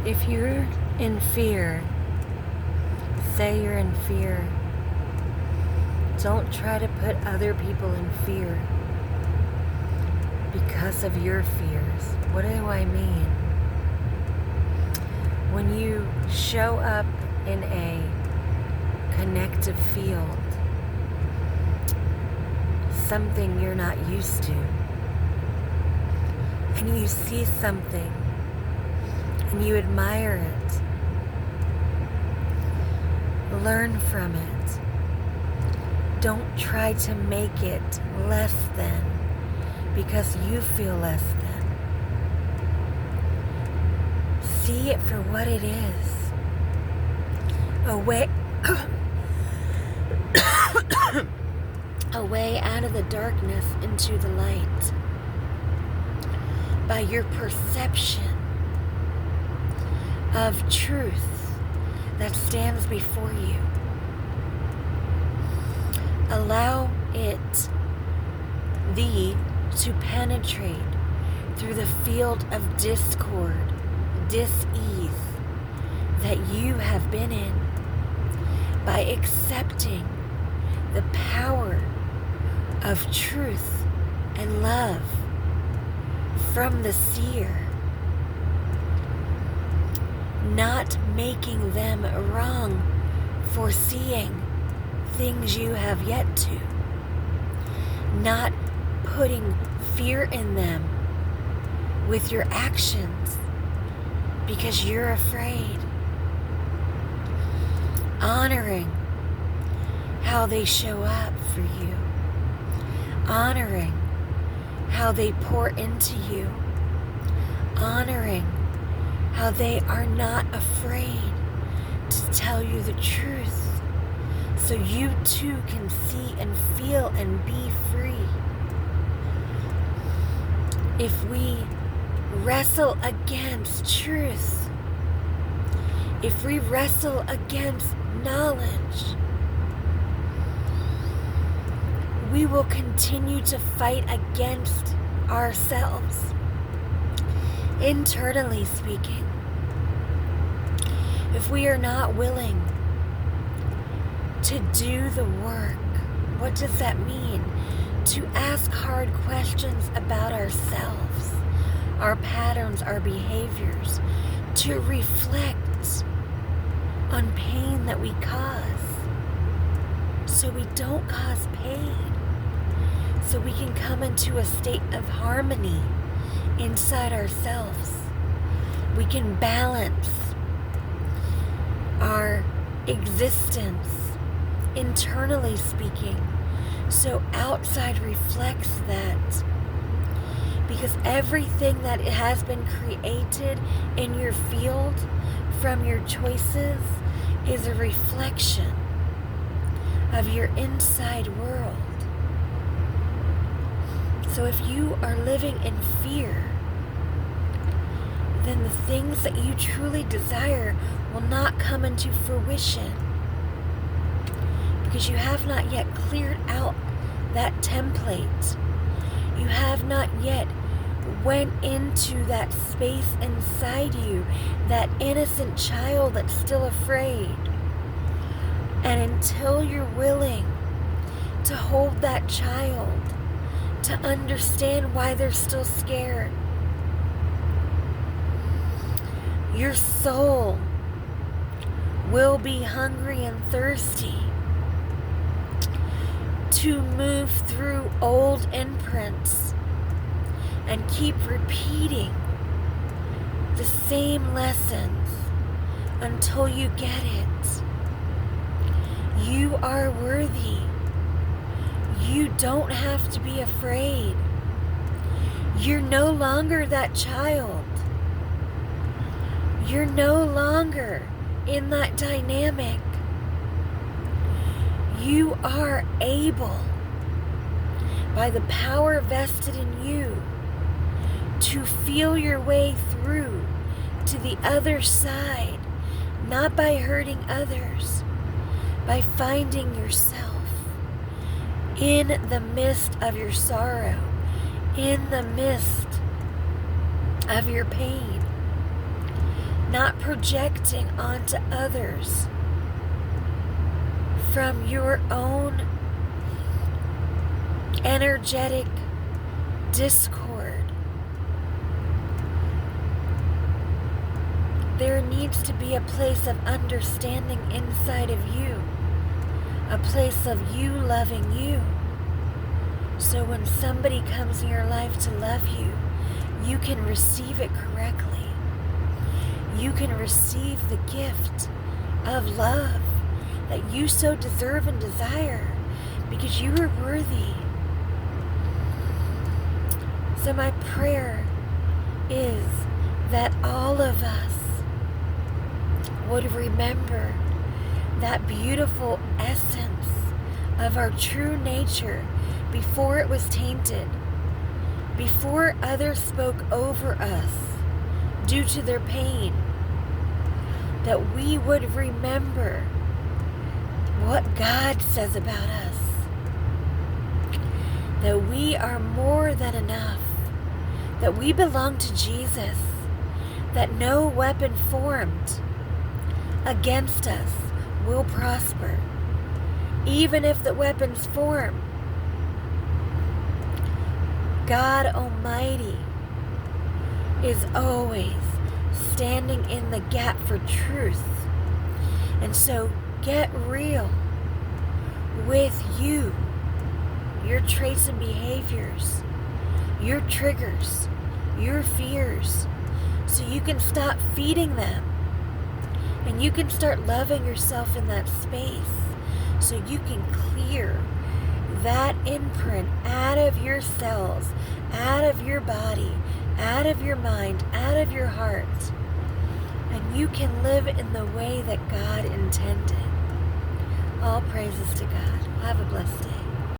If you're in fear, say you're in fear. Don't try to put other people in fear because of your fears. What do I mean? When you show up in a connective field, something you're not used to, and you see something and you admire it, learn from it. Don't try to make it less than because you feel less than. See it for what it is. A way out of the darkness into the light. By your perception of truth that stands before you. Allow it, thee, to penetrate through the field of discord, dis-ease that you have been in by accepting the power of truth and love from the seer, not making them wrong for seeing things you have yet to, not putting fear in them with your actions because you're afraid, honoring how they show up for you, honoring how they pour into you, honoring how they are not afraid to tell you the truth so you too can see and feel and be free. If we wrestle against truth, if we wrestle against knowledge, we will continue to fight against ourselves, internally speaking. If we are not willing to do the work, what does that mean? To ask hard questions about ourselves, our patterns, our behaviors, to reflect on pain that we cause so we don't cause pain, so we can come into a state of harmony inside ourselves. We can balance our existence, internally speaking, so outside reflects that. Because everything that has been created in your field from your choices is a reflection of your inside world. So if you are living in fear, then the things that you truly desire will not come into fruition because you have not yet cleared out that template. You have not yet went into that space inside you, that innocent child that's still afraid. And until you're willing to hold that child, to understand why they're still scared, your soul will be hungry and thirsty to move through old imprints and keep repeating the same lessons until you get it. You are worthy. You don't have to be afraid. You're no longer that child. You're no longer in that dynamic. You are able, by the power vested in you, to feel your way through to the other side, not by hurting others, by finding yourself in the midst of your sorrow, in the midst of your pain. not projecting onto others from your own energetic discord. There needs to be a place of understanding inside of you, a place of you loving you. So when somebody comes in your life to love you, you can receive it correctly. You can receive the gift of love that you so deserve and desire because you are worthy. So my prayer is that all of us would remember that beautiful essence of our true nature before it was tainted, before others spoke over us due to their pain, that we would remember what God says about us, that we are more than enough, that we belong to Jesus, that no weapon formed against us will prosper, even if the weapons form. God Almighty is always standing in the gap for truth. And so get real with you, your traits and behaviors, your triggers, your fears, so you can stop feeding them and you can start loving yourself in that space, so you can clear that imprint out of your cells, out of your body, out of your mind, out of your heart, and you can live in the way that God intended. All praises to God. Have a blessed day.